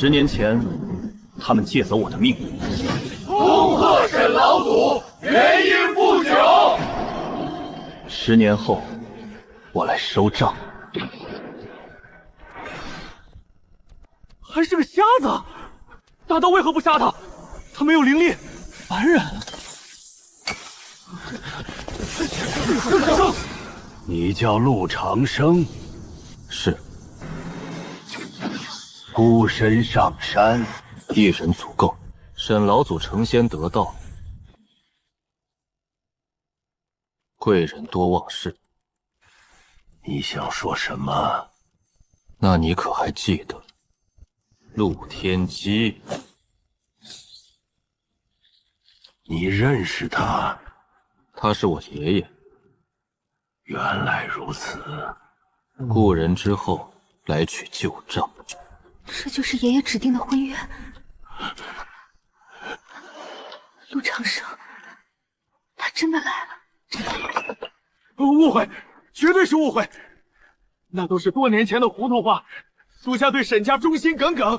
10年前，他们借走我的命。恭贺沈老祖元婴不朽。10年后，我来收账。还是个瞎子，大刀为何不杀他？他没有灵力，凡人。你叫陆长生？是。孤身上山，一人足够。沈老祖成仙得道，贵人多忘事。你想说什么？那你可还记得陆天机？你认识他？他是我爷爷。原来如此。故人之后来取旧账。这就是爷爷指定的婚约。陆长生，他真的来了。误会，绝对是误会。那都是多年前的糊涂话，属下对沈家忠心耿耿，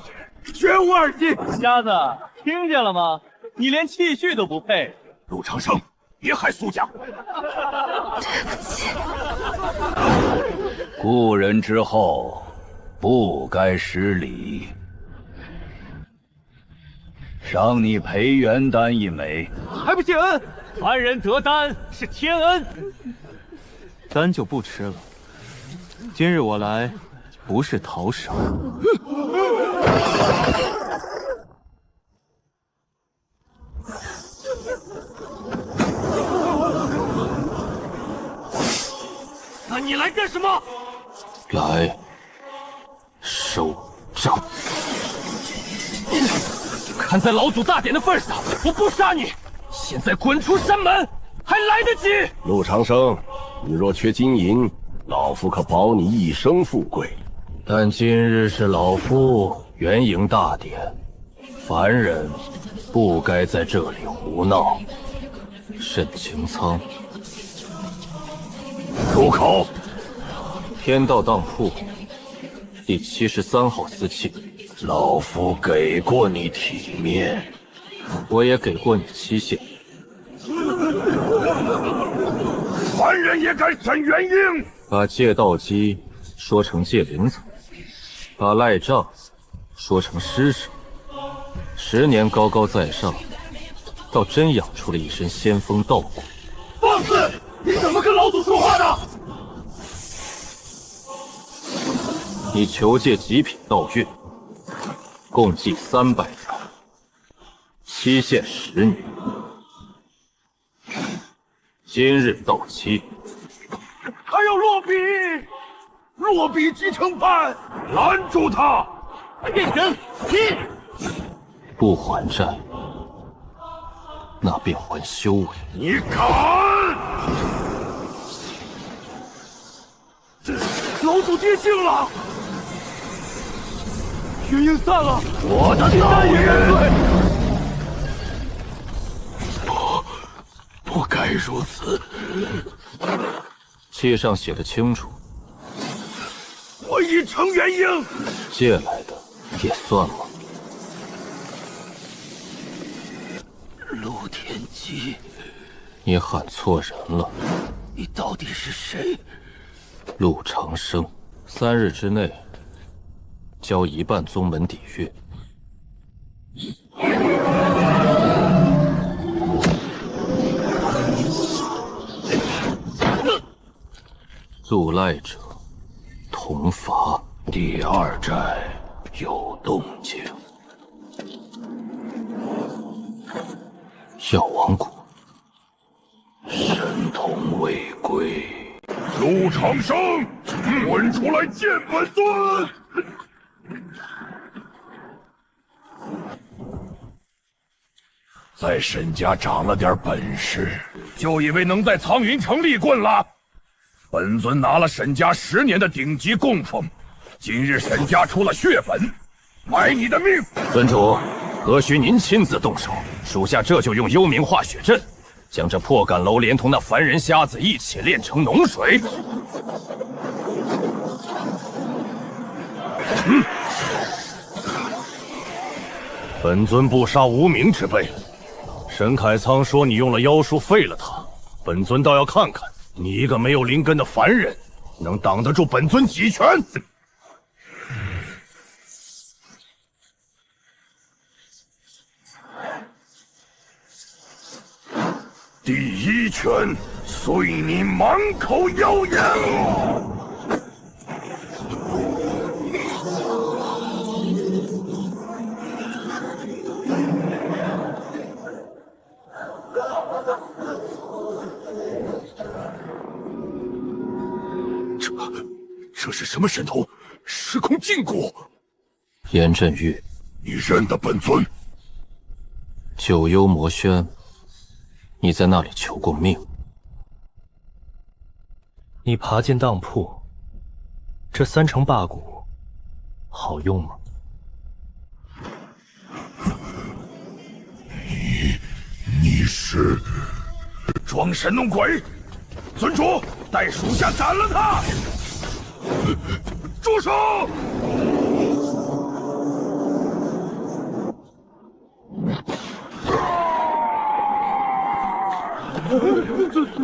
绝无二心。瞎子，听见了吗？你连气序都不配。陆长生，别害苏家。对不起。故人之后，不该失礼。赏你培元丹1枚，还不谢恩？凡人得丹是天恩，丹就不吃了。今日我来，不是讨赏。那你来干什么？来收账。看在老祖大典的份上，我不杀你。现在滚出山门，还来得及。陆长生，你若缺金银，老夫可保你一生富贵。但今日是老夫元婴大典，凡人不该在这里胡闹。沈清仓，住口！天道当铺第73号私器。老夫给过你体面，我也给过你期限。凡人也敢审元婴？把借道机说成借灵子，把赖账说成施舍。10年高高在上，倒真养出了一身仙风道骨。放肆！你怎么跟老祖说话的？你求借极品道运，共计300条，期限10年，今日到期。还有落笔，落笔即成判，拦住他！变人劈！不还债，那便还修为。你敢！老祖跌性了，元婴散了，我的道运不该如此。契上写的清楚，我已成元婴，借来的也算吗？陆天机，你喊错人了。你到底是谁？陆长生，3日之内交1半宗门底蕴。阻赖者同罚。第2寨有动静。药王谷，神童未归。陆长生，滚出来见本尊！在沈家长了点本事，就以为能在苍云城立棍了？本尊拿了沈家10年的顶级供奉，今日沈家出了血本，买你的命！尊主，何须您亲自动手？属下这就用幽冥化血阵，将这破杆楼连同那凡人瞎子一起炼成脓水。本尊不杀无名之辈。沈凯仓说你用了妖术废了他，本尊倒要看看你一个没有灵根的凡人，能挡得住本尊几拳？第一拳，碎你满口妖言！这是什么神通？时空禁锢！严振玉，你认得本尊？九幽魔轩，你在那里求过命。你爬进当铺，这3成霸骨好用吗？你是装神弄鬼！尊主，带属下斩了他！住手！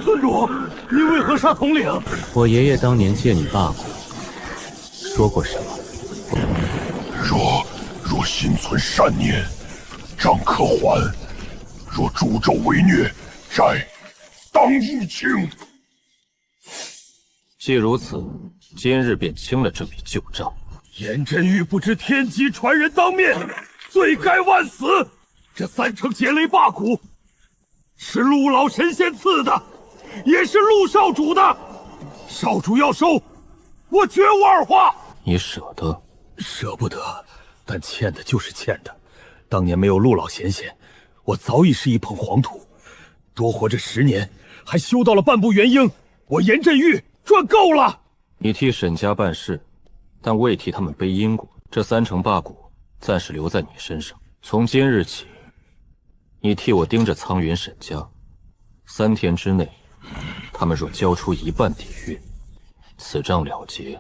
尊主，你为何杀统领？我爷爷当年借你霸骨，说过什么？若心存善念，账可还；若助纣为虐，债当勿清。既如此，今日便清了这笔旧账。严振玉不知天机传人当面，罪该万死。这3成劫雷霸骨是陆老神仙赐的，也是陆少主的。少主要收，我绝无二话。你舍得？舍不得，但欠的就是欠的。当年没有陆老贤贤，我早已是一捧黄土。多活这10年，还修到了半步元婴，我严振玉赚够了。你替沈家办事，但未替他们背因果。这3成霸骨暂时留在你身上。从今日起，你替我盯着苍云沈家，3天之内，他们若交出1半底蕴，此账了结；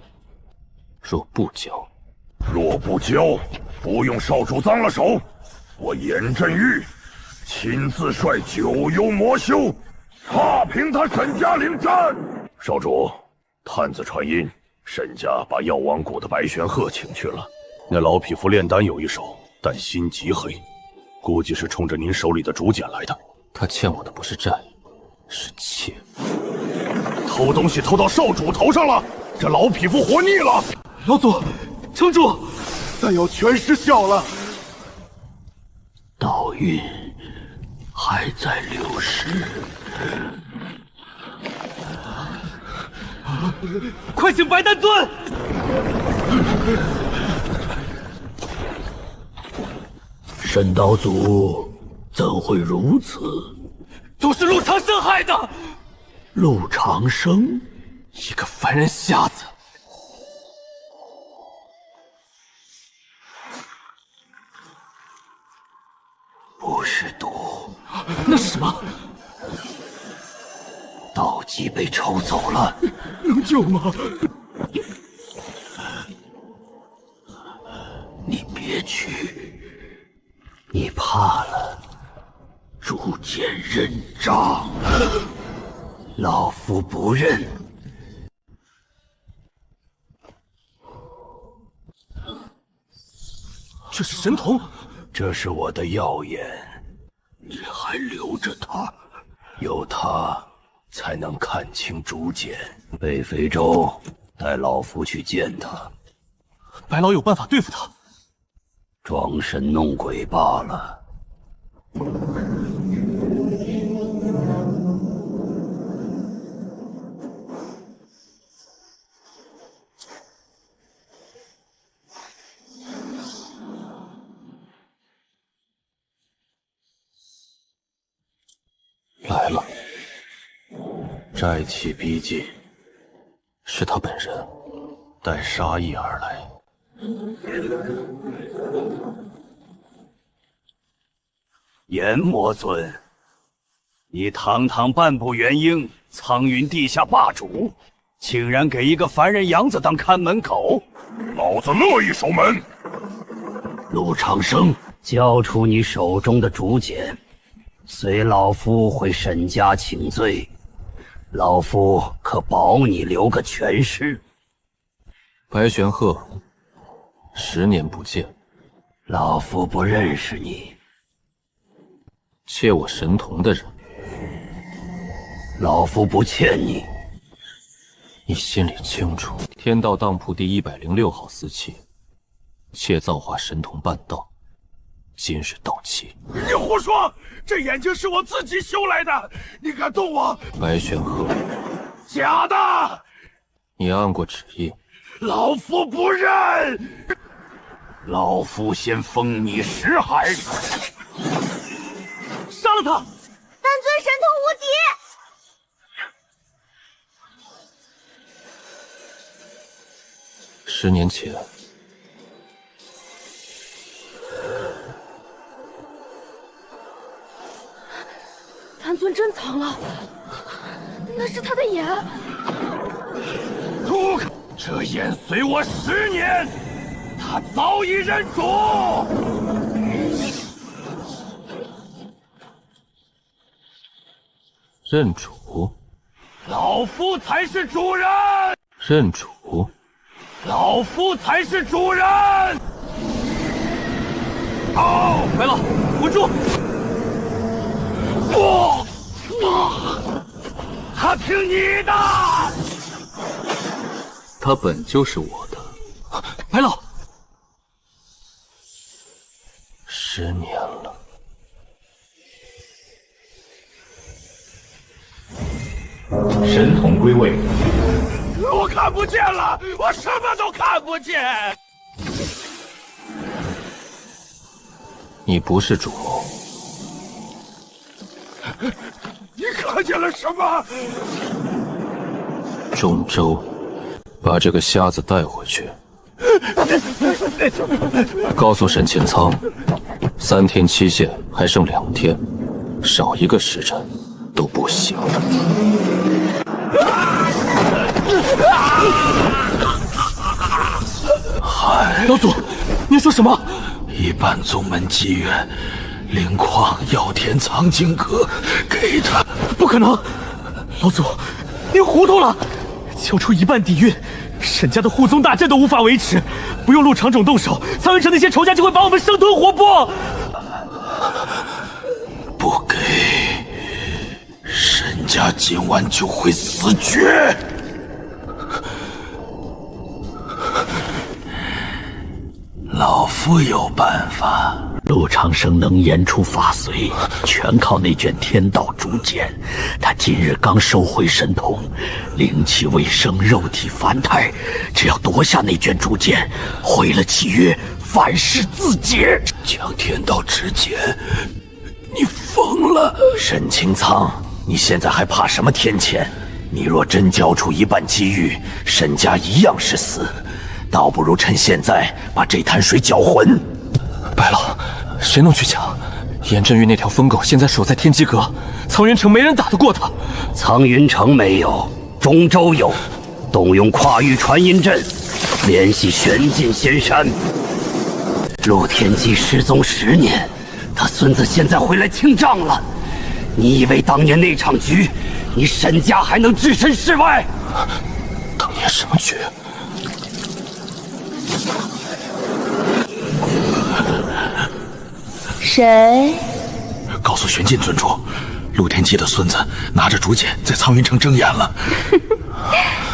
若不交，不用少主脏了手，我严振玉亲自率九幽魔修踏平他沈家领战。少主，探子传音，沈家把药王谷的白玄鹤请去了。那老匹夫炼丹有一手，但心极黑，估计是冲着您手里的竹简来的。他欠我的不是债，是妾。偷东西偷到少主头上了，这老匹夫活腻了。老祖，城主，咱要全失效了。道运还在流失。快请白丹尊！沈岛主怎会如此？都是陆长生害的！陆长生，一个凡人瞎子！不是毒，那是什么？道基被抽走了，能救吗？你别去，你怕了，逐渐认账。老夫不认。这是神童，这是我的药眼，你还留着它，有它才能看清竹简。北非洲，带老夫去见他。白老有办法对付他。装神弄鬼罢了。来了，债期逼近，是他本人带杀意而来。阎魔尊，你堂堂半步元婴，苍云地下霸主，竟然给一个凡人养子当看门狗！老子乐意守门。陆长生，交出你手中的竹简，随老夫回沈家请罪。老夫可保你留个全尸。白玄鹤，10年不见，老夫不认识你。窃我神瞳的人，老夫不欠你。你心里清楚。天道当铺第106号私器，窃造化神瞳半道，今日到期。你胡说！这眼睛是我自己修来的，你敢动我？白玄鹤，假的！你按过旨意。老夫不认！老夫先封你10海。杀了他！本尊神通无极。10年前，谭尊真藏了，那是他的眼。住口！这眼随我10年，他早已认主。认主？老夫才是主人。认主？老夫才是主人。好，白老，稳住！不，他听你的。他本就是我的。白老，10年了。神童归位。我看不见了，我什么都看不见。你不是主谋。你看见了什么？中州，把这个瞎子带回去。告诉沈清仓，3天期限还剩2天，少一个时辰都不行。老祖，您说什么？一半宗门机缘，灵矿药田藏经阁给他。不可能！老祖，您糊涂了！交出一半底蕴，沈家的护宗大阵都无法维持，不用陆长种动手，苍云城那些仇家就会把我们生吞活剥。不给，沈家今晚就会死绝。老夫有办法。陆长生能言出法随，全靠那卷天道竹简。他今日刚收回神瞳，灵气未生，肉体凡胎。只要夺下那卷竹简，毁了契约，反噬自解，将天道直剪。你疯了！沈清仓，你现在还怕什么天谴？你若真交出一半机遇，沈家一样是死。倒不如趁现在把这滩水搅浑。白老，谁能去抢？严振玉那条疯狗现在守在天机阁，苍云城没人打得过他。苍云城没有，中州有，动用跨域传音阵，联系玄境仙山。陆天机失踪10年，他孙子现在回来清账了。你以为当年那场局，你沈家还能置身事外？当年什么局？谁？告诉玄镜尊主，陆天机的孙子拿着竹简在苍云城睁眼了。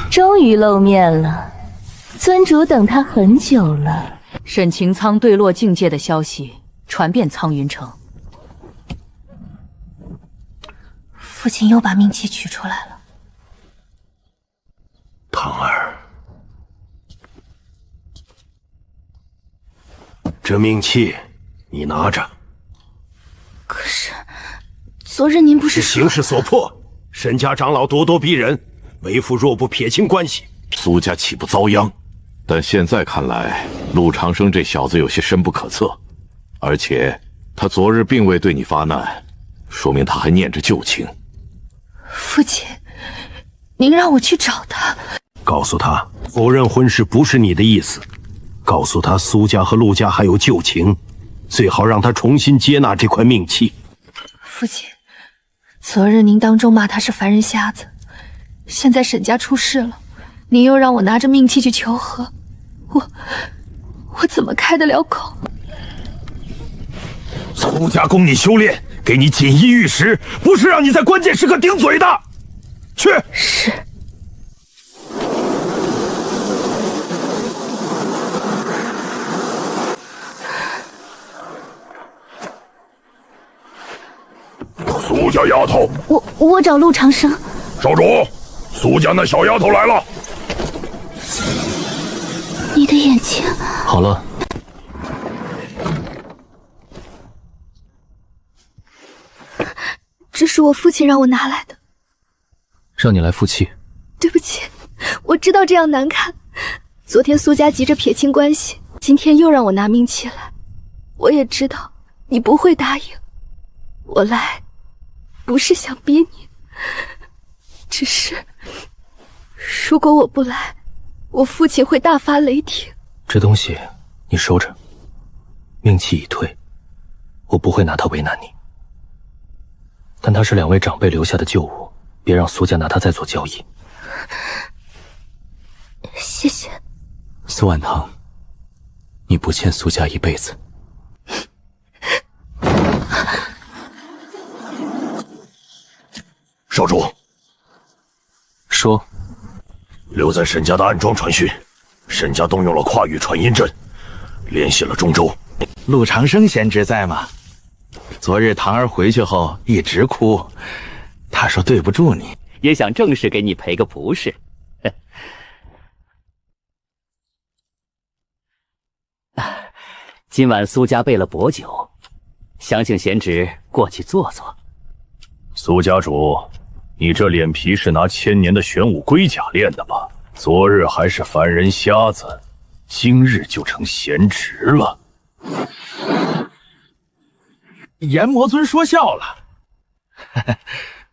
终于露面了，尊主等他很久了。沈擎苍坠落境界的消息传遍苍云城，父亲又把命器取出来了。唐儿，这命器你拿着。可是，昨日您不是说形势所迫，沈家长老咄咄逼人，为父若不撇清关系，苏家岂不遭殃？但现在看来，陆长生这小子有些深不可测，而且他昨日并未对你发难，说明他还念着旧情。父亲，您让我去找他。告诉他，否认婚事不是你的意思，告诉他苏家和陆家还有旧情，最好让他重新接纳这块命契。父亲，昨日您当众骂他是凡人瞎子，现在沈家出事了，您又让我拿着命契去求和，我怎么开得了口？苏家供你修炼，给你锦衣玉食，不是让你在关键时刻顶嘴的。去。是。苏家丫头，我找陆长生。少主，苏家那小丫头来了。你的眼睛好了。这是我父亲让我拿来的。让你来负气。对不起，我知道这样难看。昨天苏家急着撇清关系，今天又让我拿命契来。我也知道你不会答应，我来不是想逼你，只是如果我不来，我父亲会大发雷霆。这东西你收着，命契已退，我不会拿它为难你。但它是2位长辈留下的旧物，别让苏家拿它再做交易。谢谢。苏婉堂，你不欠苏家一辈子。少主，说。留在沈家的暗桩传讯，沈家动用了跨域传音阵，联系了中州。陆长生贤侄在吗？昨日堂儿回去后一直哭，他说对不住你，也想正式给你赔个不是。今晚苏家备了薄酒，想请贤侄过去坐坐。苏家主，你这脸皮是拿1000年的玄武龟甲练的吧？昨日还是凡人瞎子，今日就成贤侄了。阎魔尊说笑了，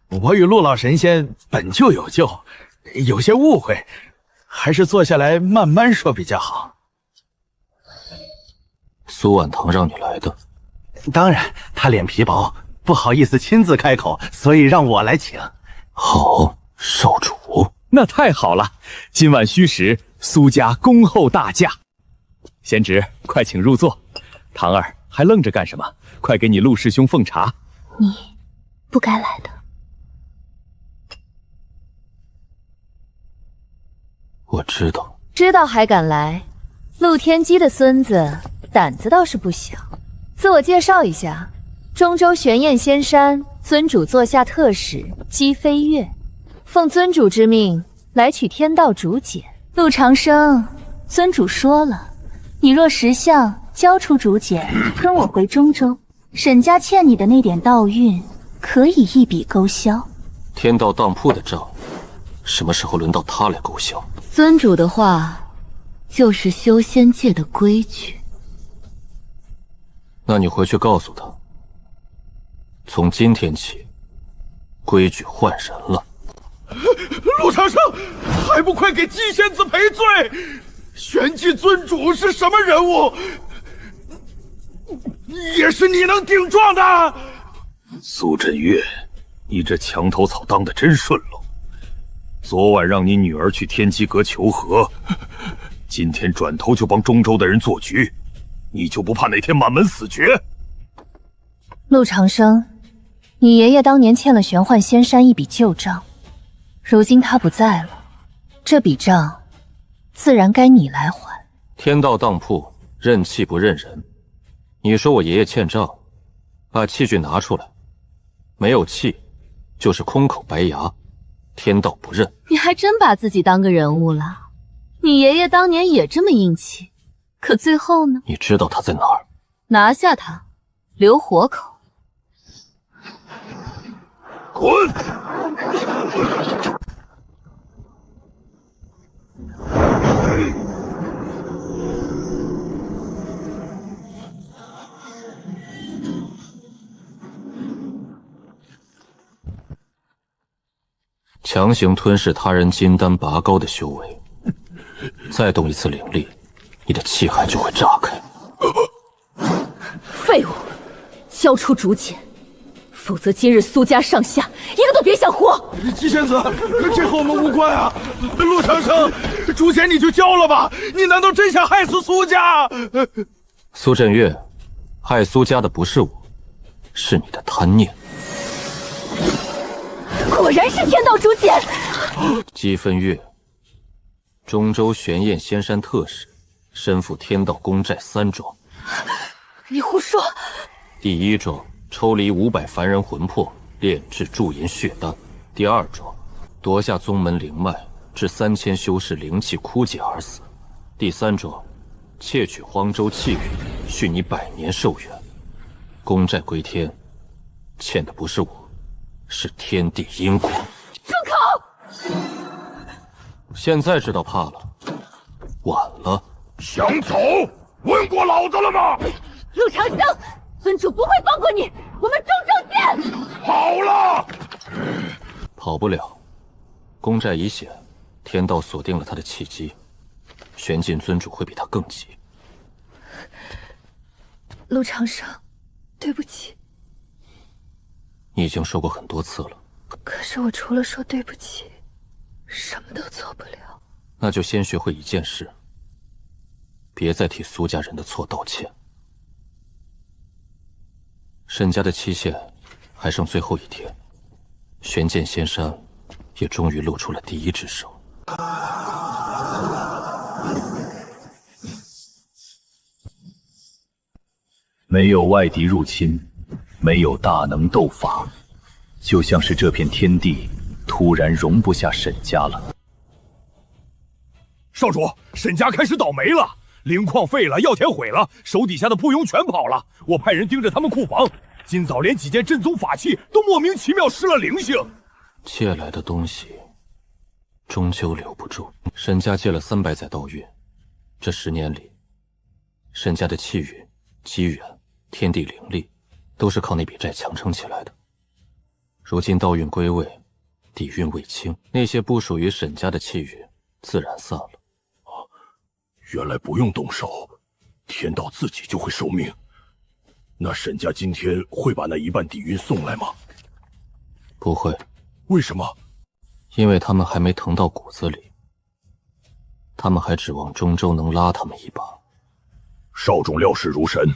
我与陆老神仙本就有旧，有些误会，还是坐下来慢慢说比较好。苏婉堂让你来的？当然，他脸皮薄，不好意思亲自开口，所以让我来请。好，少主。那太好了，今晚戌时，苏家恭候大驾。贤侄，快请入座。堂儿还愣着干什么？快给你陆师兄奉茶。你不该来的。我知道。知道还敢来？陆天机的孙子胆子倒是不小。自我介绍一下，中州玄焰仙山尊主座下特使姬飞月，奉尊主之命来取天道竹简。陆长生，尊主说了，你若识相交出竹简，跟我回中州，沈家欠你的那点道运可以一笔勾销。天道当铺的账，什么时候轮到他来勾销？尊主的话就是修仙界的规矩。那你回去告诉他，从今天起，规矩换人了。陆长生，还不快给姬仙子赔罪！玄机尊主是什么人物？也是你能顶撞的？苏振岳，你这墙头草当得真顺喽！昨晚让你女儿去天机阁求和，今天转头就帮中州的人做局，你就不怕哪天满门死绝？陆长生，你爷爷当年欠了玄幻仙山一笔旧账，如今他不在了，这笔账自然该你来还。天道当铺认气不认人，你说我爷爷欠账，把器具拿出来，没有气就是空口白牙，天道不认。你还真把自己当个人物了。你爷爷当年也这么硬气，可最后呢？你知道他在哪儿？拿下他，留活口。滚！强行吞噬他人金丹拔高的修为，再动一次灵力，你的气海就会炸开。废物，交出竹简，否则今日苏家上下一个都别想活！姬仙子，这和我们无关啊！陆长生，竹简你就交了吧，你难道真想害死苏家？苏振岳，害苏家的不是我，是你的贪念。果然是天道竹简。姬分月，中州玄焰仙山特使，身负天道公债3桩。你胡说！第1桩，抽离500凡人魂魄，炼制驻颜血丹；第2桩，夺下宗门灵脉，致3000修士灵气枯竭而死；第3桩，窃取荒州气运，续你100年寿元。公债归天，欠的不是我，是天地因果。住口！现在知道怕了，晚了。想走？问过老子了吗？陆长生，尊主不会放过你，我们中州见！好了，跑不了。公债已显，天道锁定了他的契机，玄镜尊主会比他更急。陆长生，对不起。你已经说过很多次了。可是我除了说对不起，什么都做不了。那就先学会一件事，别再替苏家人的错道歉。沈家的期限还剩最后1天，玄剑仙山也终于露出了第1只手。没有外敌入侵，没有大能斗法，就像是这片天地突然容不下沈家了。少主，沈家开始倒霉了，灵矿废了，药田毁了，手底下的仆佣全跑了。我派人盯着他们库房，今早连几件镇宗法器都莫名其妙失了灵性。借来的东西终究留不住。沈家借了300载道运，这10年里，沈家的气运、机缘、天地灵力，都是靠那笔债强撑起来的。如今道运归位，底蕴未清，那些不属于沈家的气运自然散了。原来不用动手，天道自己就会收命。那沈家今天会把那1半底蕴送来吗？不会。为什么？因为他们还没疼到骨子里，他们还指望中州能拉他们一把。少主料事如神。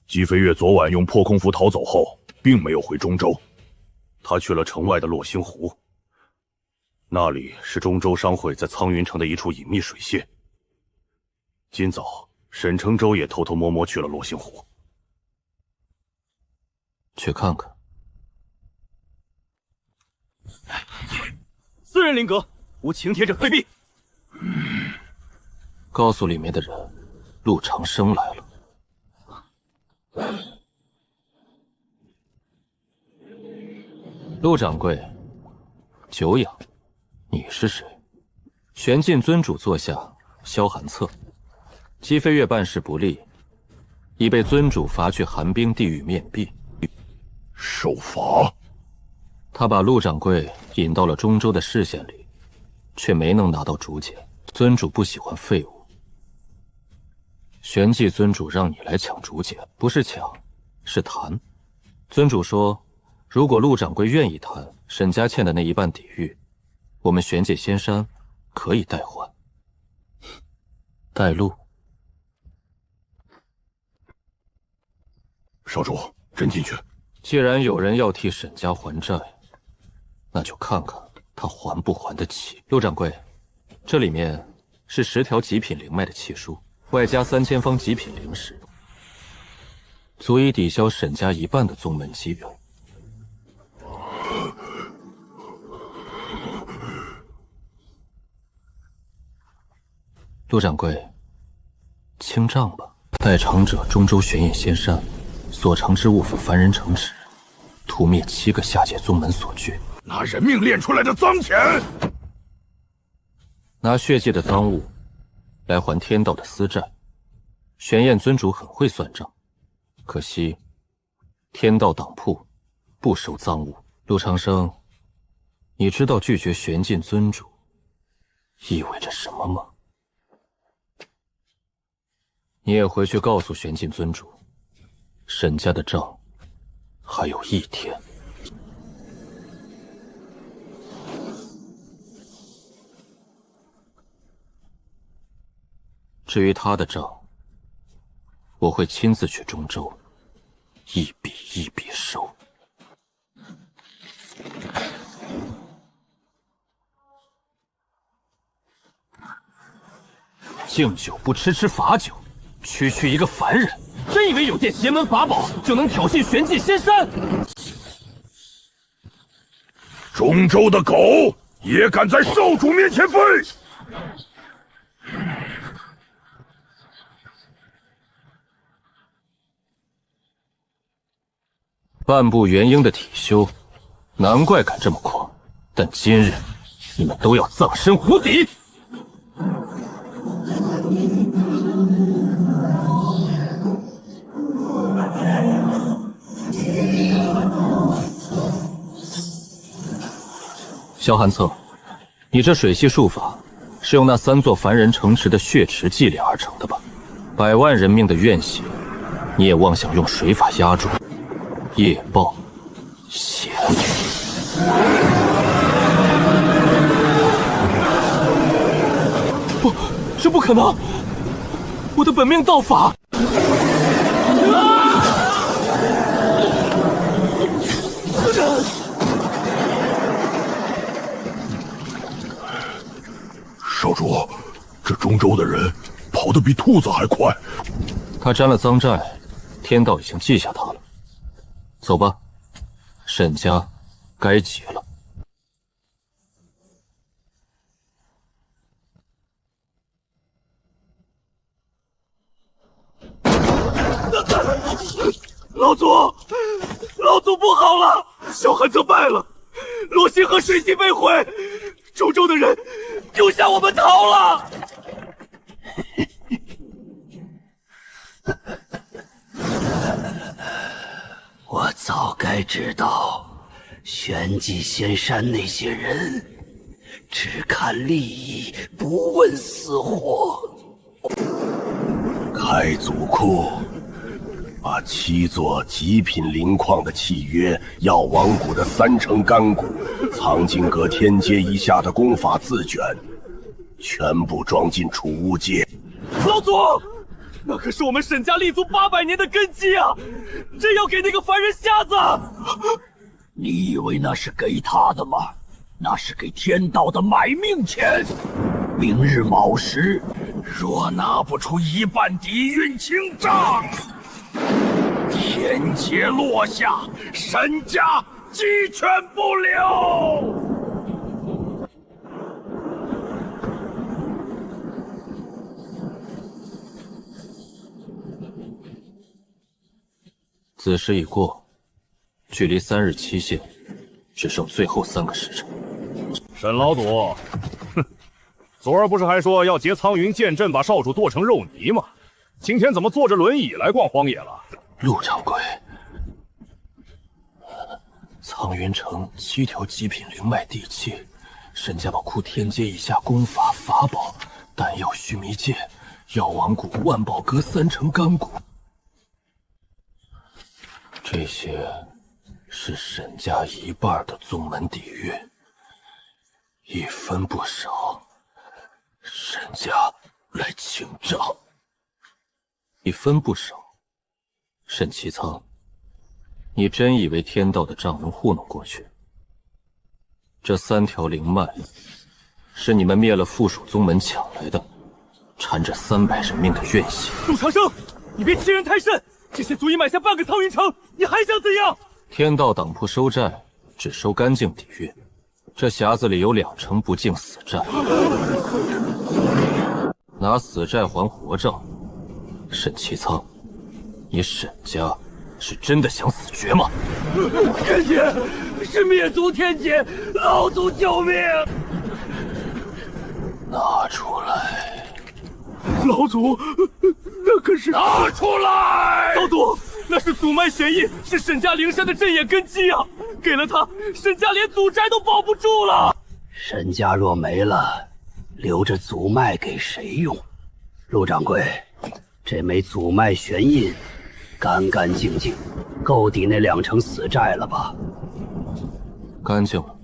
姬飞月昨晚用破空符逃走后，并没有回中州，他去了城外的落星湖。那里是中州商会在苍云城的一处隐秘水榭。今早沈承洲也偷偷摸摸去了落星湖，去看看。私人灵阁，无擎天者退避。告诉里面的人，陆长生来了。陆掌柜，久仰，你是谁？玄镜尊主坐下，萧寒策。姬飞月办事不力，已被尊主罚去寒冰地狱面壁。受罚？他把陆掌柜引到了中州的视线里，却没能拿到竹简。尊主不喜欢废物。玄寂尊主让你来抢竹简，不是抢，是谈。尊主说，如果陆掌柜愿意谈沈家欠的那1半底蕴，我们玄界仙山可以代换。带路。少主，真进去。既然有人要替沈家还债，那就看看他还不还得起。陆掌柜，这里面是10条极品灵脉的契书，外加3000方极品灵石，足以抵消沈家1半的宗门机缘。陆掌柜，清账吧。代偿者中州玄焰仙山，所藏之物付凡人城池，屠灭7个下界宗门所据。拿人命炼出来的脏钱，拿血界的赃物来还天道的私债。玄焰尊主很会算账，可惜天道党铺不收赃物。陆长生，你知道拒绝玄镜尊主意味着什么吗？你也回去告诉玄镜尊主，沈家的账还有1天。至于他的账，我会亲自去中州，一笔一笔收。敬酒不吃吃罚酒，区区一个凡人，真以为有件邪门法宝就能挑衅玄迹仙山？中州的狗也敢在少主面前飞！半步元婴的体修，难怪敢这么狂。但今日你们都要葬身湖底！萧寒策，你这水系术法是用那3座凡人城池的血池祭炼而成的吧？100万人命的怨血，你也妄想用水法压住？夜报险！不，这不可能！我的本命道法！少主，这中州的人跑得比兔子还快。他沾了赃债，天道已经记下他了。走吧，沈家该结了。老祖，老祖不好了！萧寒策败了，罗星河水系被毁，中州的人丢下我们逃了。我早该知道，玄迹仙山那些人只看利益，不问死活。开祖库，把7座极品灵矿的契约、药王谷的3成干谷、藏经阁天阶以下的功法字卷，全部装进储物界。老祖，那可是我们沈家立足800年的根基啊！真要给那个凡人瞎子？你以为那是给他的吗？那是给天道的买命钱。明日卯时，若拿不出1半底蕴清账，天劫落下，沈家鸡犬不留。子时已过，距离3日期限只剩最后3个时辰。沈老祖，哼，昨儿不是还说要劫苍云剑阵，把少主剁成肉泥吗？今天怎么坐着轮椅来逛荒野了？陆掌柜，苍云城7条极品灵脉地契，沈家宝库天阶以下功法法宝、丹药须弥剑、药王谷、万宝阁3成干谷。这些是沈家1半的宗门底蕴，1分不少。沈家来请账，1分不少。沈其仓，你真以为天道的账能糊弄过去？这3条灵脉是你们灭了附属宗门抢来的，缠着300人命的怨血。陆长生，你别欺人太甚！这些足以买下半个苍云城，你还想怎样？天道党铺收债只收干净底蕴，这匣子里有2成不净死债，拿死债还活账。沈其仓，你沈家是真的想死绝吗？天劫是灭族天劫，老祖救命！拿出来！老祖，那可是拿出来！老祖，那是祖脉玄印，是沈家灵山的镇眼根基啊！给了他，沈家连祖宅都保不住了。沈家若没了，留着祖脉给谁用？陆掌柜，这枚祖脉玄印，干干净净，够抵那2成死债了吧？干净了。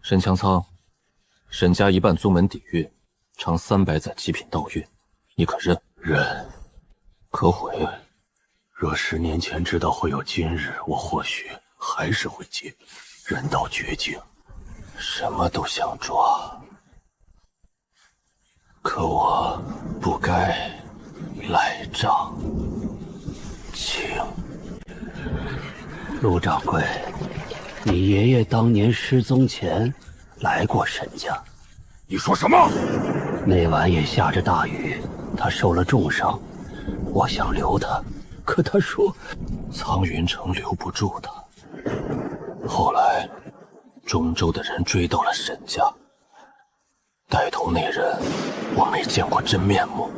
沈强仓，沈家1半宗门底蕴，长300载极品道运，你可认？认。可悔。若10年前知道会有今日，我或许还是会接。人到绝境，什么都想抓。可我不该赖账。请。陆掌柜，你爷爷当年失踪前来过沈家。你说什么？那晚也下着大雨，他受了重伤，我想留他，可他说苍云城留不住他。后来中州的人追到了沈家，带头那人我没见过真面目，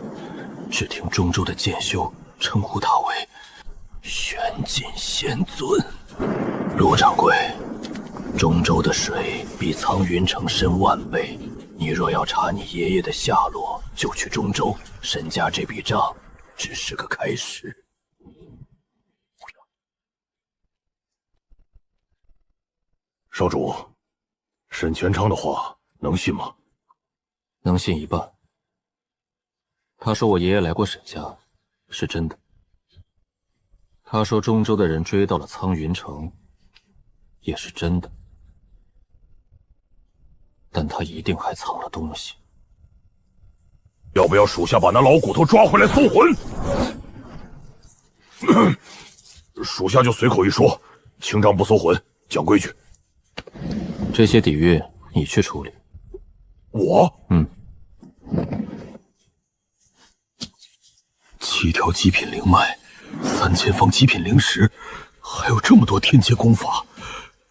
只听中州的剑修称呼他为玄锦仙尊。陆掌柜，中州的水比苍云城深万倍，你若要查你爷爷的下落，就去中州。沈家这笔账只是个开始。少主，沈全昌的话能信吗？能信一半。他说我爷爷来过沈家，是真的。他说中州的人追到了苍云城，也是真的。但他一定还藏了东西。要不要属下把那老骨头抓回来搜魂？属下就随口一说，清账不搜魂，讲规矩。这些底蕴你去处理。我7条极品灵脉，3000方极品灵石，还有这么多天阶功法。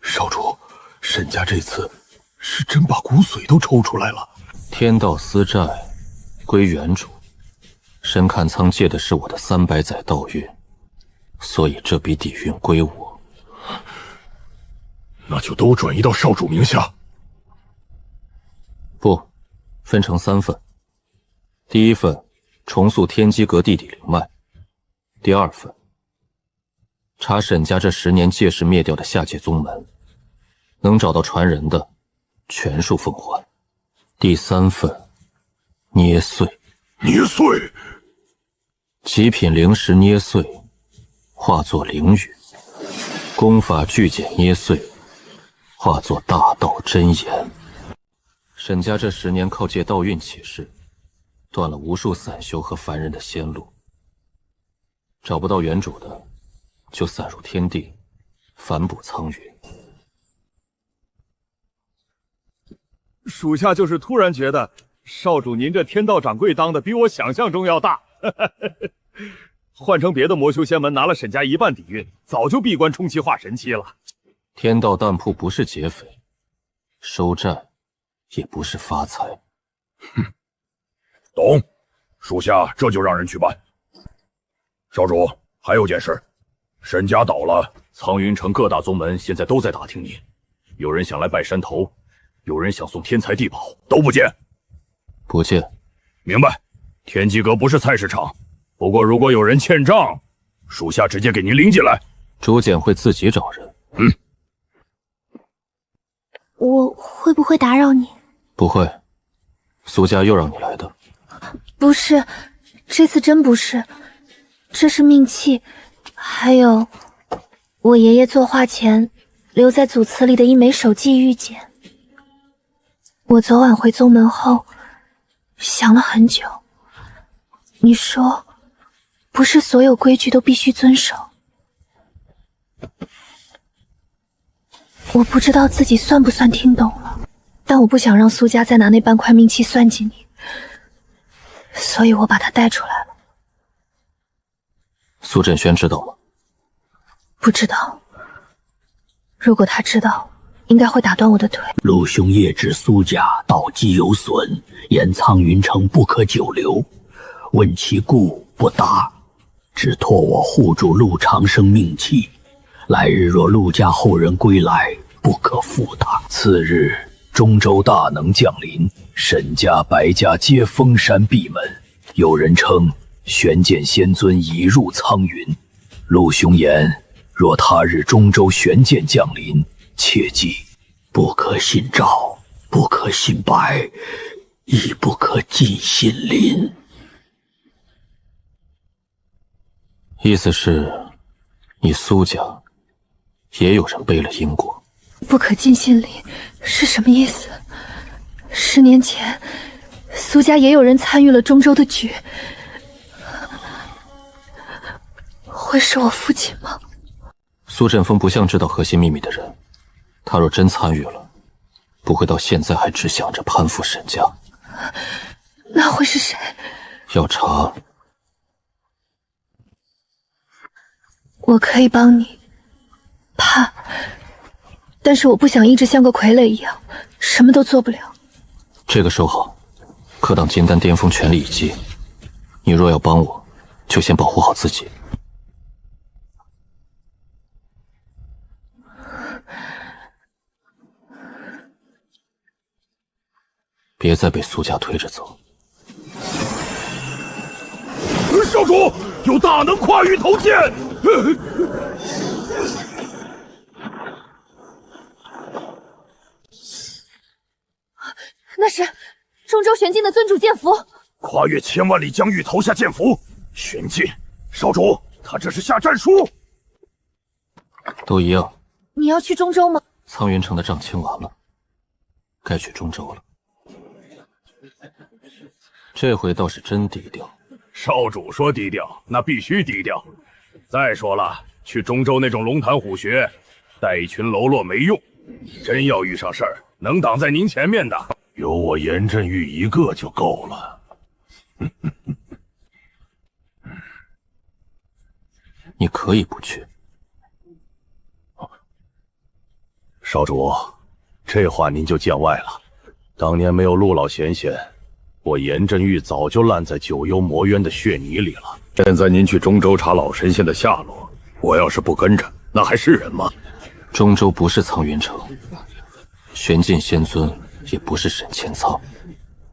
少主，沈家这次是真把骨髓都抽出来了。天道私债归原主，沈看仓借的是我的300载道运，所以这笔底蕴归我。那就都转移到少主名下。不，分成3份。第一份重塑天机阁地底灵脉，第2份查沈家这10年借势灭掉的下界宗门，能找到传人的全数奉还。第3份捏碎。捏碎？极品灵石捏碎，化作灵雨；功法巨简捏碎，化作大道真言。沈家这10年靠借道运起势，断了无数散修和凡人的先路。找不到原主的，就散入天地，反哺苍云。属下就是突然觉得，少主您这天道掌柜当的比我想象中要大。换成别的魔修仙门拿了沈家1半底蕴，早就闭关充气化神期了。天道当铺不是劫匪，收债也不是发财。懂，属下这就让人去办。少主，还有件事，沈家倒了，苍云城各大宗门现在都在打听你，有人想来拜山头，有人想送天材地宝，都不见。不见。明白。天机阁不是菜市场，不过如果有人欠账，属下直接给您领进来。竹简会自己找人。我会不会打扰你？不会。苏家又让你来的？不是，这次真不是，这是命契，还有我爷爷作画前留在祖祠里的一枚手记玉简。我昨晚回宗门后想了很久，你说不是所有规矩都必须遵守。我不知道自己算不算听懂了，但我不想让苏家再拿那半块命契算计你，所以我把他带出来了。苏振轩知道吗？不知道。如果他知道，应该会打断我的腿。陆兄夜至苏家，道基有损，言苍云城不可久留。问其故，不答，只托我护住陆长生命契。来日若陆家后人归来，不可负他。次日，中州大能降临，沈家、白家皆封山闭门。有人称玄剑仙尊已入苍云。陆雄言，若他日中州玄剑降临，切记不可信赵，不可信白，亦不可尽信林。意思是，你苏家也有人背了因果。不可尽信林是什么意思？10年前，苏家也有人参与了中州的局，会是我父亲吗？苏振峰不像知道核心秘密的人，他若真参与了，不会到现在还只想着攀附沈家。那会是谁？要查，我可以帮你怕，但是我不想一直像个傀儡一样，什么都做不了。这个收好，可当金丹巅峰全力一击。你若要帮我，就先保护好自己。别再被苏家推着走。少主，有大能跨域投剑！那是中州玄境的尊主剑符，跨越千万里疆域投下剑符，玄境。少主，他这是下战书。都一样。你要去中州吗？苍云城的账清完了，该去中州了。这回倒是真低调。少主说低调，那必须低调。再说了，去中州那种龙潭虎穴，带一群喽啰没用。真要遇上事儿，能挡在您前面的，有我严振玉一个就够了。你可以不去。少主，这话您就见外了。当年没有陆老贤贤，我严振玉早就烂在九幽魔渊的血泥里了。现在您去中州查老神仙的下落，我要是不跟着，那还是人吗？中州不是苍云城，玄剑仙尊也不是沈千仓。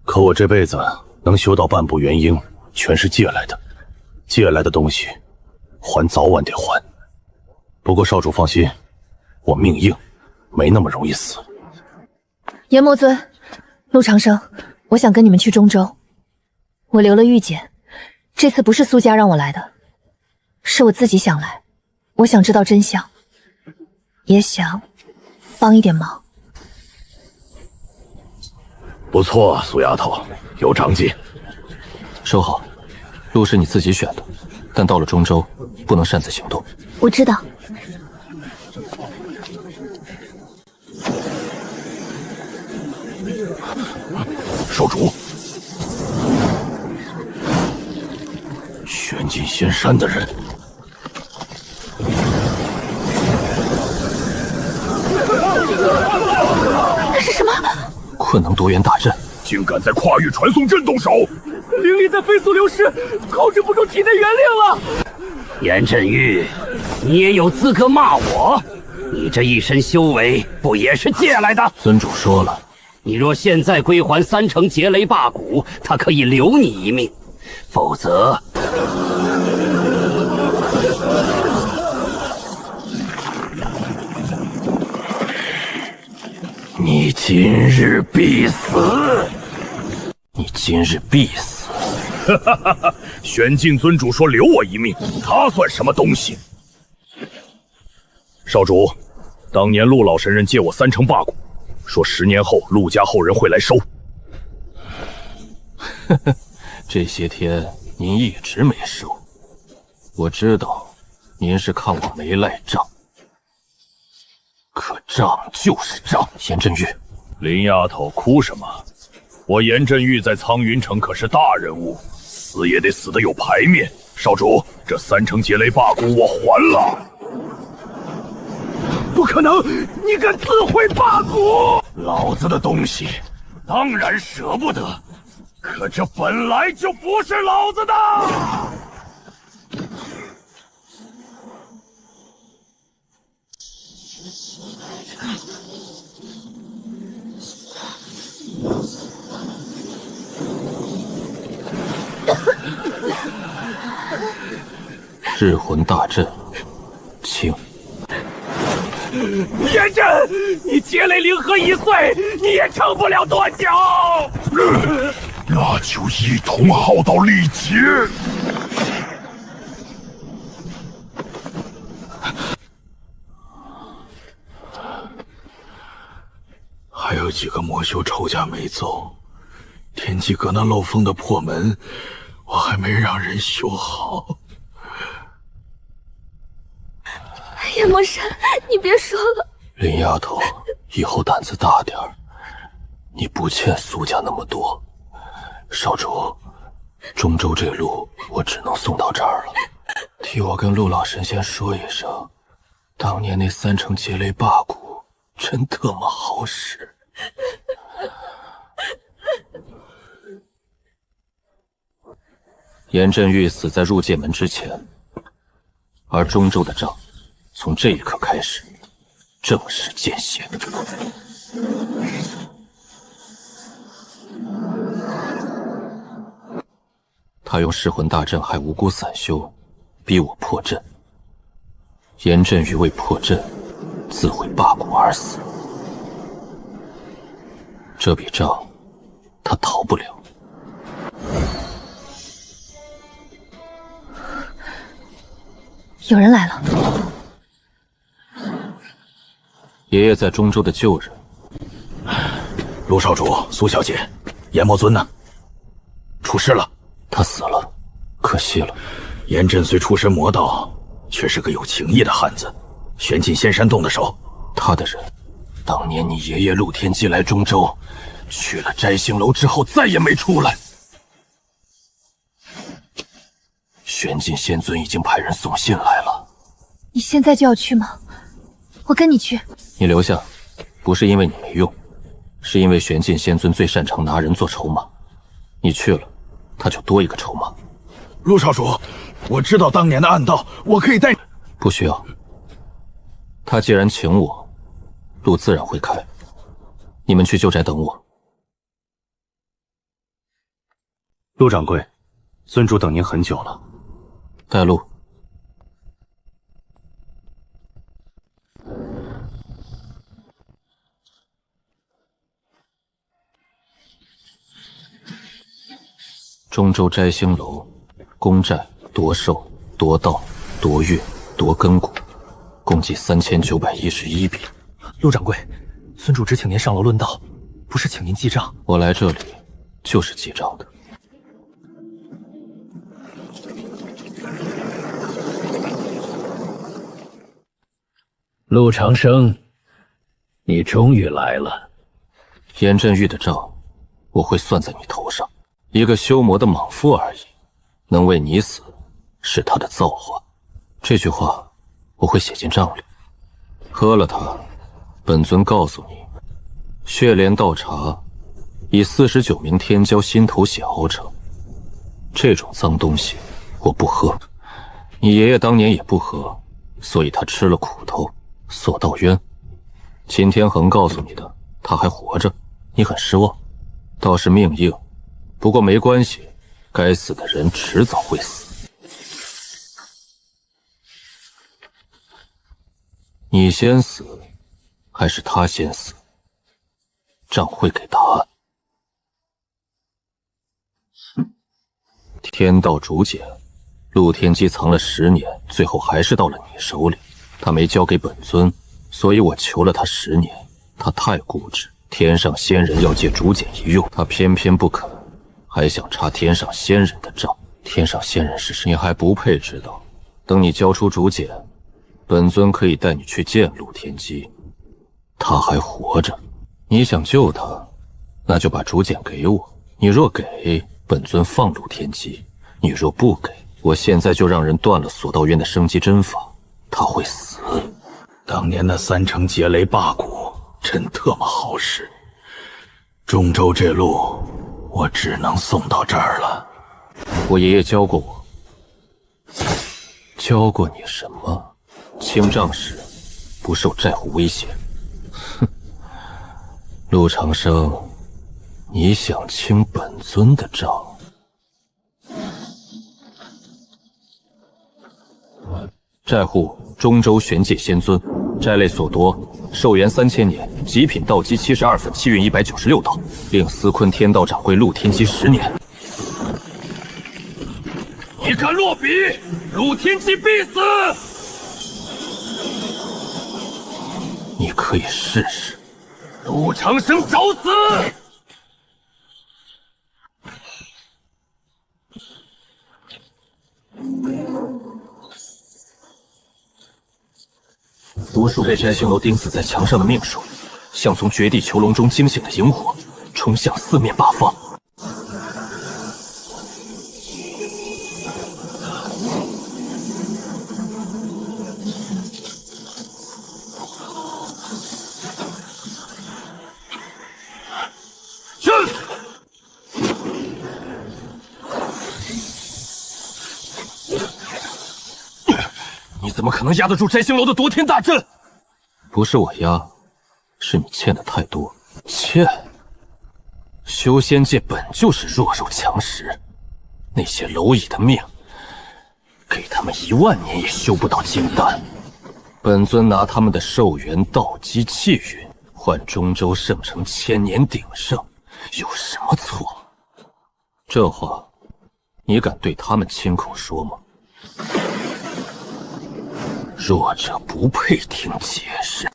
可我这辈子能修到半步元婴，全是借来的。借来的东西，还早晚得还。不过少主放心，我命硬，没那么容易死。阎魔尊，陆长生，我想跟你们去中州。我留了玉简，这次不是苏家让我来的，是我自己想来。我想知道真相，也想帮一点忙。不错，苏丫头，有长进。收好，路是你自己选的，但到了中州，不能擅自行动。我知道。少主，玄境仙山的人，那是什么？困能夺元大阵，竟敢在跨域传送阵动手！灵力在飞速流失，控制不住体内元灵了。严振玉，你也有资格骂我？你这一身修为不也是借来的？尊主说了，你若现在归还3成劫雷霸骨，他可以留你一命，否则……你今日必死！你今日必死！哈哈哈哈！玄境尊主说留我一命，他算什么东西？少主，当年陆老神人借我3成霸骨，说10年后陆家后人会来收。呵呵，这些天您一直没收，我知道您是看我没赖账。可账就是账，严振玉。林丫头哭什么？我严振玉在苍云城可是大人物，死也得死得有排面。少主，这3成劫雷霸骨我还了。不可能！你敢自毁霸骨？老子的东西，当然舍不得，可这本来就不是老子的。噬魂大阵，清。严震，你劫雷灵河1岁，你也撑不了多久。那就一同耗到力竭。还有几个魔修仇家没走，天机阁那漏风的破门，我还没让人修好。夜魔山，你别说了。林丫头，以后胆子大点儿，你不欠苏家那么多。少主，中州这路我只能送到这儿了。替我跟陆老神仙说一声，当年那3成劫雷霸骨真特么好使。严震欲死在入界门之前，而中州的仗从这一刻开始正式见血。他用噬魂大阵害无辜散修，逼我破阵。严震欲为破阵，自毁霸骨而死。这笔账，他逃不了。有人来了。爷爷在中州的旧人。陆少主、苏小姐，阎魔尊呢？出事了。他死了，可惜了。严震虽出身魔道，却是个有情义的汉子。玄进仙山动的手，他的人，当年你爷爷陆天机来中州，去了摘星楼之后再也没出来。玄进仙尊已经派人送信来了。你现在就要去吗？我跟你去。你留下，不是因为你没用，是因为玄进仙尊最擅长拿人做筹码。你去了，他就多一个筹码。陆少主，我知道当年的暗道，我可以带你。不需要。他既然请我，路自然会开。你们去旧宅等我。陆掌柜，尊主等您很久了。带路。中州摘星楼，攻寨、夺兽、夺道、夺月、夺根骨，共计3911笔。陆掌柜，尊主只请您上楼论道，不是请您记账。我来这里就是记账的。陆长生，你终于来了。严震玉的账，我会算在你头上。一个修魔的莽夫而已，能为你死，是他的造化。这句话我会写进账里。喝了它，本尊告诉你，血莲道茶以49名天骄心头血熬成，这种脏东西我不喝。你爷爷当年也不喝，所以他吃了苦头，索道冤。秦天恒告诉你的，他还活着，你很失望，倒是命硬。不过没关系，该死的人迟早会死。你先死，还是他先死？账会给答案。天道竹简，陆天机藏了10年，最后还是到了你手里。他没交给本尊，所以我求了他10年。他太固执，天上仙人要借竹简一用，他偏偏不肯。还想查天上仙人的账，天上仙人是谁？你还不配知道。等你交出竹简，本尊可以带你去见陆天机。他还活着，你想救他，那就把竹简给我。你若给，本尊放陆天机；你若不给，我现在就让人断了索道院的生机针法，他会死。当年那3成劫雷霸骨真特么好使，中州这路我只能送到这儿了。我爷爷教过我，教过你什么？清账时不受债户威胁。哼，陆长生，你想清本尊的账？寨户中州玄界仙尊，寨内所夺寿元3000年，极品道基72份，气运196道，令司坤天道掌柜陆天机10年。你敢落笔，陆天机必死！你可以试试。陆长生找死！多数被摘星楼钉死在墙上的命数，像从绝地囚笼中惊醒的萤火，冲向四面八方。去！你怎么可能压得住摘星楼的夺天大阵？不是我压，是你欠的太多。欠？修仙界本就是弱肉强食，那些蝼蚁的命，给他们1万年也修不到金丹。本尊拿他们的寿元道基气运换中州圣城1000年鼎盛，有什么错？这话，你敢对他们亲口说吗？弱者不配听解释。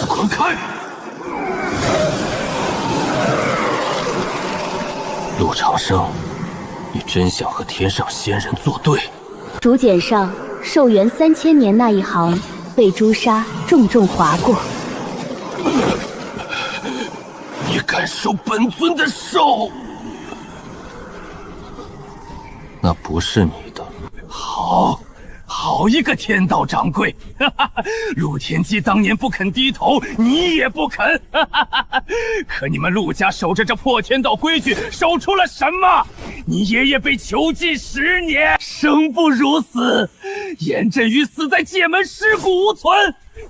滚开！陆长生，你真想和天上仙人作对？竹简上寿元3000年那一行被朱砂重重划过。你敢收本尊的寿？那不是你的。好一个天道掌柜！陆天机当年不肯低头，你也不肯。可你们陆家守着这破天道规矩，守出了什么？你爷爷被囚禁10年，生不如死，严阵雨死在界门，尸骨无存。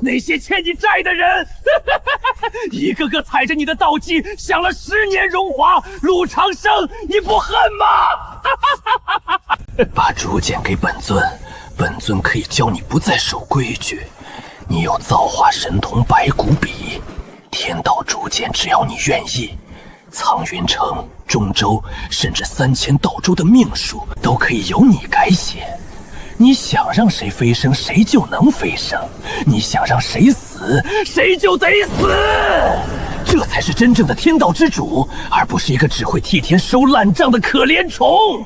那些欠你债的人，一个个踩着你的道基，享了10年荣华。陆长生，你不恨吗？把竹简给本尊，本尊可以教你不再守规矩。你有造化神童白骨笔，天道竹简，只要你愿意，苍云城、中州，甚至3000道州的命数都可以由你改写。你想让谁飞升，谁就能飞升；你想让谁死，谁就得死。这才是真正的天道之主，而不是一个只会替天收烂账的可怜虫。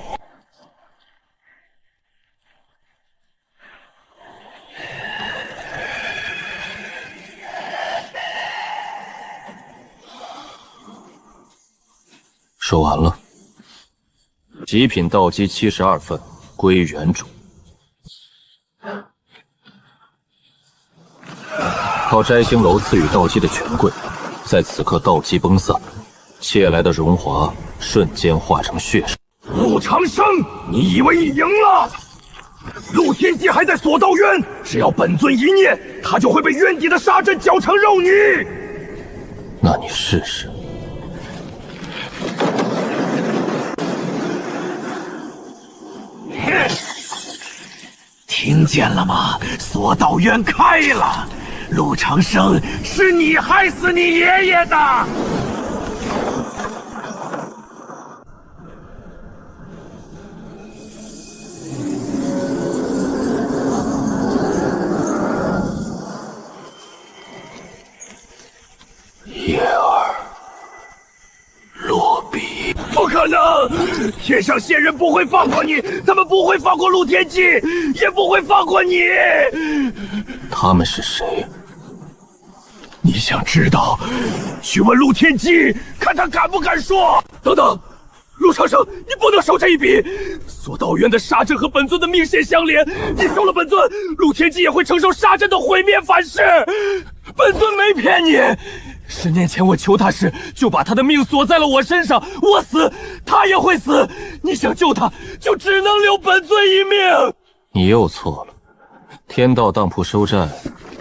说完了。极品道基72份，归原主。靠摘星楼赐予道基的权贵，在此刻道基崩散，窃来的荣华瞬间化成血水。陆长生，你以为你赢了？陆天机还在锁道渊，只要本尊一念，他就会被渊底的沙阵搅成肉泥。那你试试。听见了吗？锁道渊开了，陆长生，是你害死你爷爷的。叶儿，落笔。不可能！天上仙人不会放过你，他们不会放过陆天机，也不会放过你。他们是谁？你想知道？去问陆天机，看他敢不敢说。等等，陆长生，你不能收这一笔。锁道渊的沙阵和本尊的命线相连，你收了本尊，陆天机也会承受沙阵的毁灭反噬。本尊没骗你。10年前我求他时，就把他的命锁在了我身上，我死，他也会死。你想救他，就只能留本尊一命。你又错了，天道当铺收债，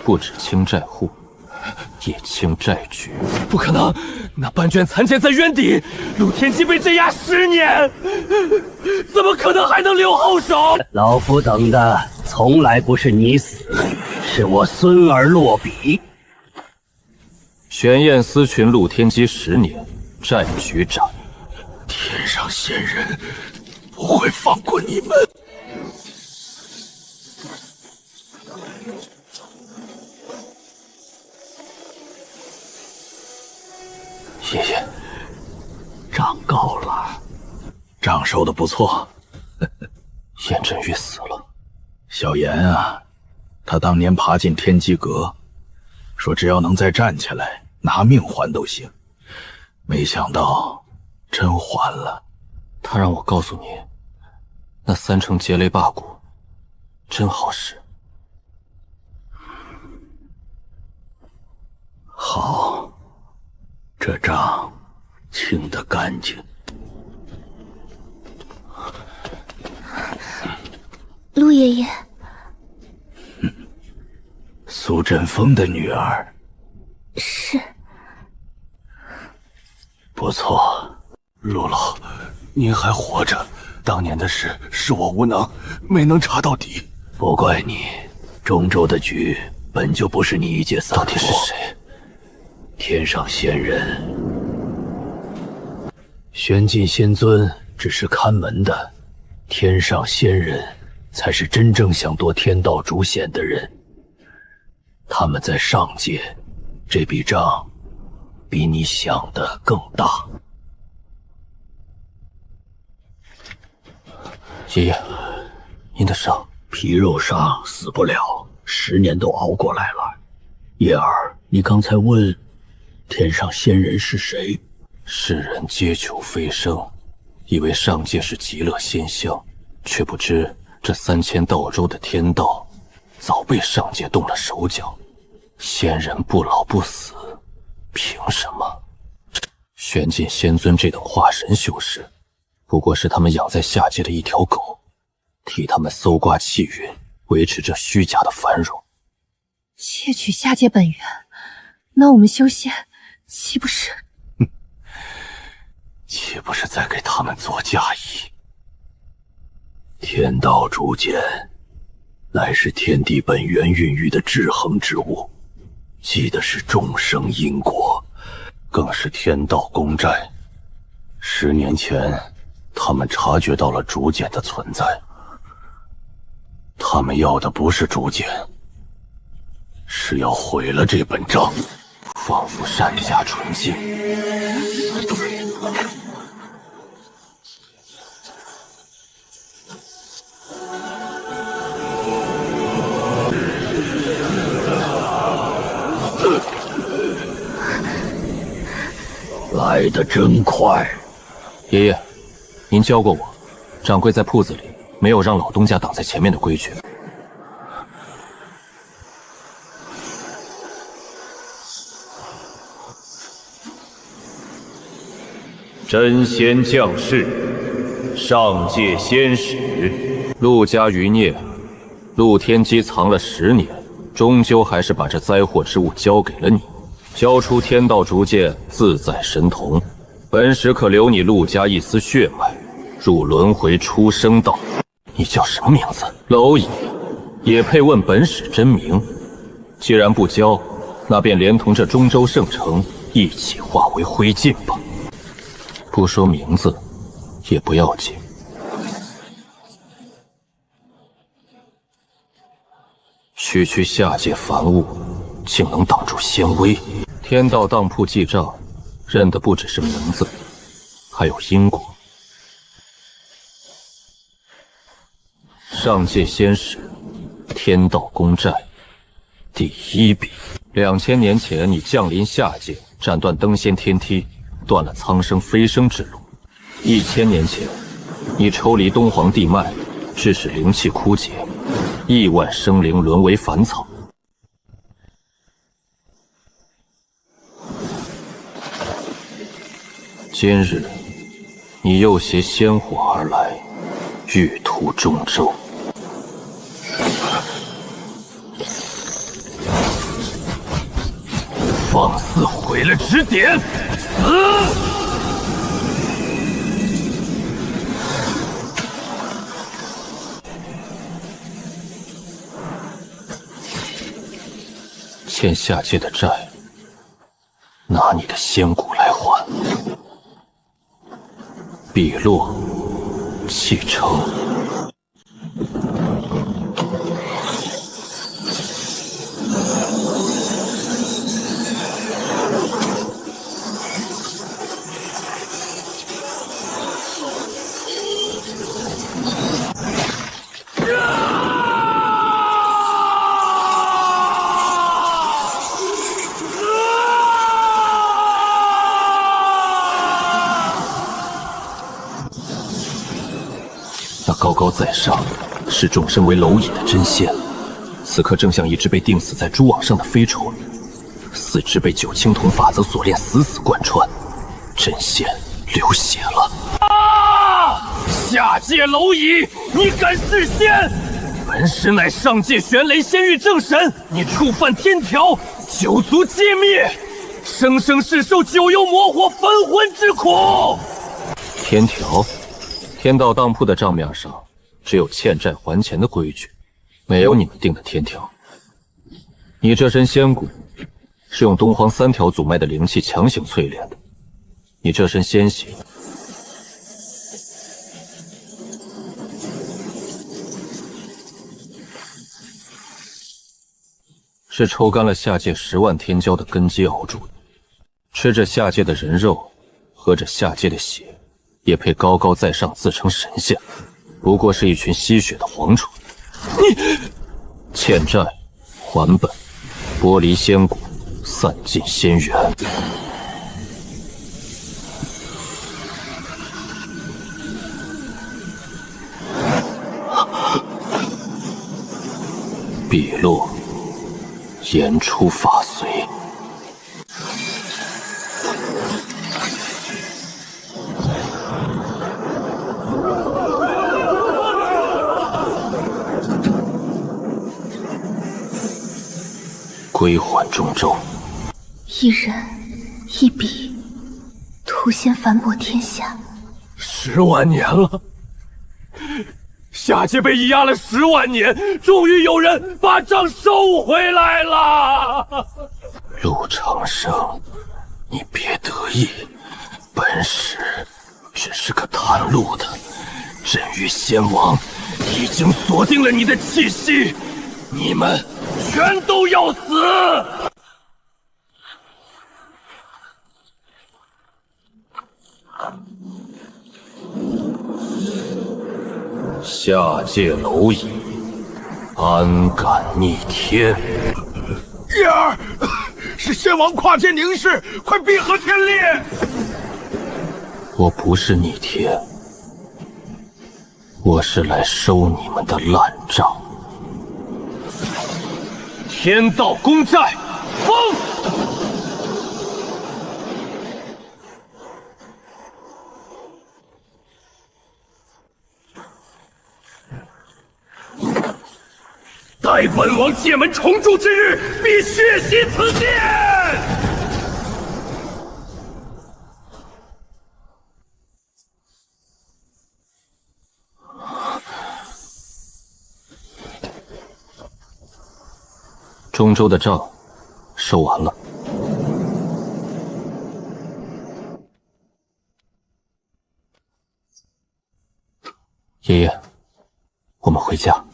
不止清债户，叶青债局。不可能，那半卷残剑在渊底，陆天机被镇压10年，怎么可能还能留后手？老夫等的从来不是你死，是我孙儿落笔。玄燕私群陆天机10年，债局斩。天上仙人不会放过你们。爷爷，账够了，账收的不错。颜真玉死了，小颜啊，他当年爬进天机阁，说只要能再站起来，拿命还都行。没想到真还了。他让我告诉你，那3成劫雷霸骨真好使。好，这账清得干净。陆爷爷，苏振峰的女儿。是。不错，陆老，您还活着。当年的事是我无能，没能查到底。不怪你，中州的局本就不是你一介散户。到底是谁？天上仙人。玄镜仙尊只是看门的，天上仙人才是真正想夺天道主显的人。他们在上界，这笔账比你想的更大。爷爷，您的伤，皮肉伤死不了，10年都熬过来了。叶儿，你刚才问天上仙人是谁？世人皆求飞升，以为上界是极乐仙乡，却不知这3000道州的天道早被上界动了手脚。仙人不老不死，凭什么？玄镜仙尊这等化神修士，不过是他们养在下界的一条狗，替他们搜刮气运，维持着虚假的繁荣。窃取下界本源，那我们修仙岂不是？岂不是在给他们做嫁衣？天道主简，乃是天地本源孕育的至恒之物，记的是众生因果，更是天道公债。10年前，他们察觉到了竹简的存在。他们要的不是竹简，是要毁了这本账，仿佛善下纯净。来得真快。爷爷，您教过我，掌柜在铺子里没有让老东家挡在前面的规矩。真仙降世，上界仙使。陆家余孽，陆天机藏了10年，终究还是把这灾祸之物交给了你。交出天道竹剑，自在神童。本使可留你陆家一丝血脉，入轮回出生道。你叫什么名字？蝼蚁，也配问本使真名？既然不交，那便连同这中州圣城一起化为灰烬吧。不说名字也不要紧。区区下界凡物，竟能挡住仙威。天道当铺记账，认的不只是名字，还有因果。上界仙使，天道公债，第1笔。2000年前，你降临下界，斩断登仙天梯，断了苍生飞升之路。1000年前，你抽离东皇地脉，致使灵气枯竭，亿万生灵沦为凡草。今日，你又携仙火而来，欲屠中州。为了指点，死！欠下界的债，拿你的仙骨来还。笔落，启程。那高高在上，视众生为蝼蚁的真仙，此刻正像一只被钉死在蛛网上的飞虫，四肢被九青铜法则锁链死死贯穿，真仙流血了。啊！下界蝼蚁，你敢弑仙？本师乃上界玄雷仙域正神，你触犯天条，九族皆灭，生生世受九幽魔火焚魂之苦。天条，天道当铺的账面上只有欠债还钱的规矩，没有你们定的天条。你这身仙骨是用东荒3条祖脉的灵气强行淬炼的，你这身仙血是抽干了下界10万天骄的根基熬煮的，吃着下界的人肉，喝着下界的血，也配高高在上自称神仙？不过是一群吸血的蝗虫。你欠债还本，剥离仙骨，散尽仙缘。笔落，言出法随。归还中州。一人一笔，图仙反哺天下。10万年了，下界被压了10万年，终于有人把账收回来了。陆长生，你别得意，本使只是个探路的。朕与仙王已经锁定了你的气息，你们全都要死！下界蝼蚁，安敢逆天？叶儿，是仙王跨界凝视，快闭合天裂！我不是逆天，我是来收你们的烂账。天道公债，封！待本王界门重铸之日，必血洗此殿！中州的账收完了。爷爷，我们回家。